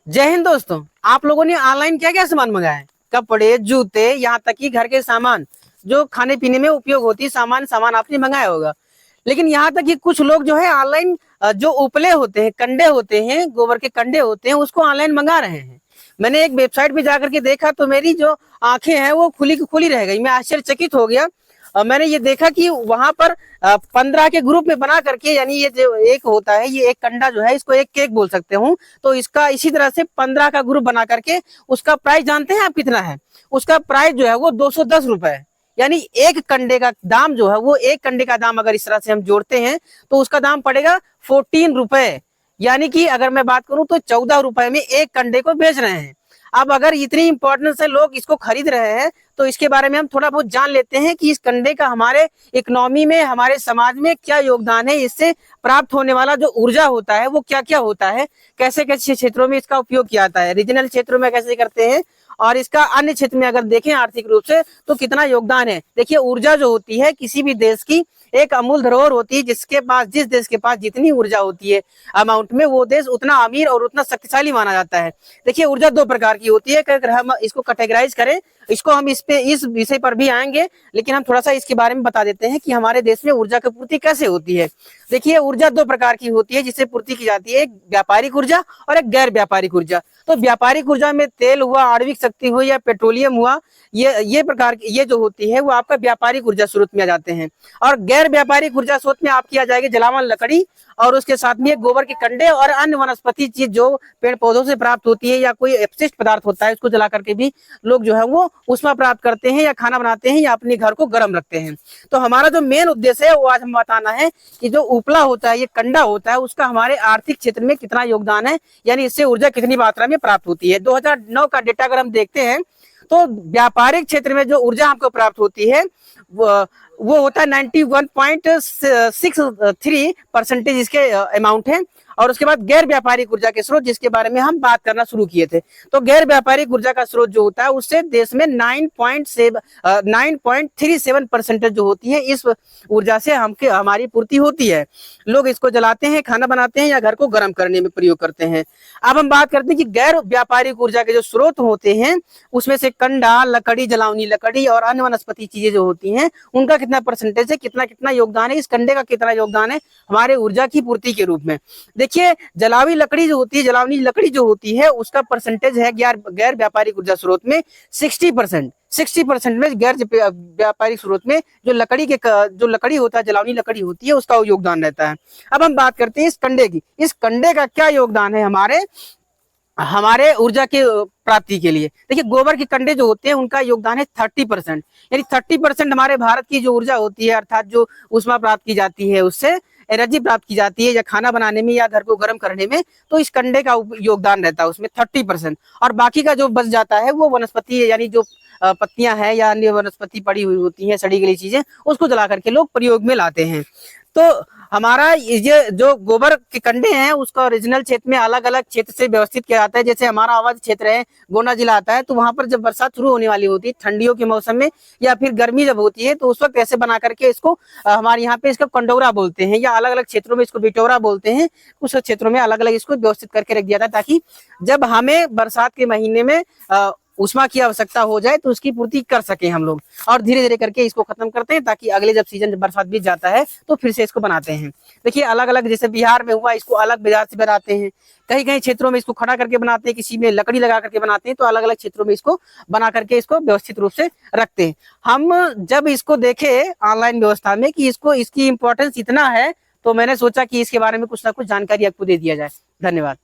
जय हिंद दोस्तों। आप लोगों ने ऑनलाइन क्या क्या सामान मंगाया है? कपड़े, जूते, यहाँ तक कि घर के सामान, जो खाने पीने में उपयोग होती है सामान आपने मंगाया होगा। लेकिन यहाँ तक कि कुछ लोग जो है ऑनलाइन जो उपले होते हैं, कंडे होते हैं, गोबर के कंडे होते हैं, उसको ऑनलाइन मंगा रहे हैं। मैंने एक वेबसाइट पे जाकर के देखा तो मेरी जो आंखें हैं वो खुली की खुली रह गई। मैं आश्चर्यचकित हो गया। मैंने ये देखा कि वहां पर 15 के ग्रुप में बना करके, यानी ये जो एक होता है, ये एक कंडा जो है, इसको एक केक बोल सकते हूँ, तो इसका इसी तरह से 15 का ग्रुप बना करके उसका प्राइस जानते हैं आप कितना है? उसका प्राइस जो है वो 210 रुपए है। यानी एक कंडे का दाम जो है वो, एक कंडे का दाम अगर इस तरह से हम जोड़ते हैं तो उसका दाम पड़ेगा 14 रुपए। यानी कि अगर मैं बात करूं तो 14 रुपए में एक कंडे को बेच रहे हैं। अब अगर इतनी इंपॉर्टेंस है, लोग इसको खरीद रहे हैं, तो इसके बारे में हम थोड़ा बहुत जान लेते हैं कि इस कंडे का हमारे इकोनॉमी में, हमारे समाज में क्या योगदान है। इससे प्राप्त होने वाला जो ऊर्जा होता है वो क्या क्या होता है, कैसे कैसे क्षेत्रों में इसका उपयोग किया जाता है, रीजनल क्षेत्रों में कैसे करते हैं, और इसका अन्य क्षेत्र में अगर देखें आर्थिक रूप से तो कितना योगदान है। देखिए, ऊर्जा जो होती है किसी भी देश की एक अमूल धरोहर होती है, जिसके पास, जिस देश के पास जितनी ऊर्जा होती है अमाउंट में, वो देश उतना अमीर और उतना शक्तिशाली माना जाता है। देखिए, ऊर्जा दो प्रकार की होती है। अगर हम इसको कैटेगराइज करें, इसको हम इस विषय पर भी आएंगे, लेकिन हम थोड़ा सा इसके बारे में बता देते हैं कि हमारे देश में ऊर्जा की पूर्ति कैसे होती है। देखिए, ऊर्जा दो प्रकार की होती है जिससे पूर्ति की जाती है, एक व्यापारिक ऊर्जा और एक गैर व्यापारिक ऊर्जा। तो व्यापारिक ऊर्जा में तेल हुआ, आणविक शक्ति हुई या पेट्रोलियम हुआ, ये प्रकार की ये जो होती है वो आपका व्यापारिक ऊर्जा स्रोत में आ जाते हैं। और गैर व्यापारिक ऊर्जा स्रोत में आपकी आ जाएगी जलावन लकड़ी, और उसके साथ में गोबर के कंडे और अन्य वनस्पति चीज जो पेड़ पौधों से प्राप्त होती है, या कोई अपशिष्ट पदार्थ होता है, उसको जला करके भी लोग जो है वो उसमें प्राप्त करते हैं, या खाना बनाते हैं, या अपने घर को गर्म रखते हैं। तो हमारा जो मेन उद्देश्य है वो आज हम बताना है कि जो उपला होता है, ये कंडा होता है, उसका हमारे आर्थिक क्षेत्र में कितना योगदान है, यानी इससे ऊर्जा कितनी मात्रा में प्राप्त होती है। 2009 का डेटा अगर हम देखते हैं तो व्यापारिक क्षेत्र में जो ऊर्जा हमको प्राप्त होती है वो होता है 91.63% इसके अमाउंट है। और उसके बाद गैर व्यापारिक ऊर्जा के स्रोत, जिसके बारे में हम बात करना शुरू किए थे, तो गैर व्यापारिक ऊर्जा का स्रोत जो होता है उससे देश में 9.37% जो होती है, इस ऊर्जा से हमारी पूर्ति होती है। लोग इसको जलाते हैं, खाना बनाते हैं, या घर को गर्म करने में प्रयोग करते हैं। अब हम बात करते हैं कि गैर व्यापारिक ऊर्जा के जो स्रोत होते हैं, उसमें से कंडा, लकड़ी, जलावनी लकड़ी और अन्य वनस्पति चीजें जो होती हैं, उनका कितना परसेंटेज है, कितना कितना योगदान है, इस कंडे का कितना योगदान है हमारे ऊर्जा की पूर्ति के रूप में। देखिए, जलावी लकड़ी जो होती है, जलावनी लकड़ी जो होती है, उसका परसेंटेज है गैर व्यापारिक ऊर्जा स्रोत में 60% में गैर व्यापारिक स्रोत में जो लकड़ी होता है, जलावनी लकड़ी होती है, उसका योगदान रहता है। अब हम बात करते हैं इस कंडे की। इस कंडे का क्या योगदान है हमारे ऊर्जा के प्राप्ति के लिए। देखिए, गोबर के कंडे जो होते हैं उनका योगदान है 30%, यानी 30% हमारे भारत की जो ऊर्जा होती है, अर्थात जो ऊष्मा प्राप्त की जाती है, उससे एनर्जी प्राप्त की जाती है, या खाना बनाने में या घर को गर्म करने में, तो इस कंडे का योगदान रहता है उसमें 30%। और बाकी का जो बच जाता है वो वनस्पति, यानी जो पत्तियां हैं या अन्य वनस्पति पड़ी हुई होती हैं, सड़ी गली चीजें, उसको जला करके लोग प्रयोग में लाते हैं। तो हमारा ये जो गोबर के कंडे हैं उसका ओरिजिनल क्षेत्र में अलग अलग क्षेत्र से व्यवस्थित किया जाता है। जैसे हमारा आवाज क्षेत्र है, गोंडा जिला आता है, तो वहां पर जब बरसात शुरू होने वाली होती है ठंडियों के मौसम में, या फिर गर्मी जब होती है, तो उस वक्त ऐसे बना करके इसको हमारे यहाँ पे इसको कंडौरा बोलते हैं, या अलग अलग क्षेत्रों में इसको बिटौरा बोलते हैं। कुछ क्षेत्रों में अलग अलग इसको व्यवस्थित करके रख दिया था, ताकि जब हमें बरसात के महीने में उष्मा की आवश्यकता हो जाए तो उसकी पूर्ति कर सके हम लोग, और धीरे धीरे करके इसको खत्म करते हैं, ताकि अगले जब सीजन, जब बरसात बीत जाता है, तो फिर से इसको बनाते हैं। देखिए, अलग अलग, जैसे बिहार में हुआ, इसको अलग बाजार से बनाते हैं, कहीं कहीं क्षेत्रों में इसको खड़ा करके बनाते हैं, किसी में लकड़ी लगा करके बनाते हैं, तो अलग अलग क्षेत्रों में इसको बना करके इसको व्यवस्थित रूप से रखते हैं। हम जब इसको देखे ऑनलाइन व्यवस्था में कि इसकी इंपॉर्टेंस इतना है, तो मैंने सोचा कि इसके बारे में कुछ ना कुछ जानकारी आपको दे दिया जाए। धन्यवाद।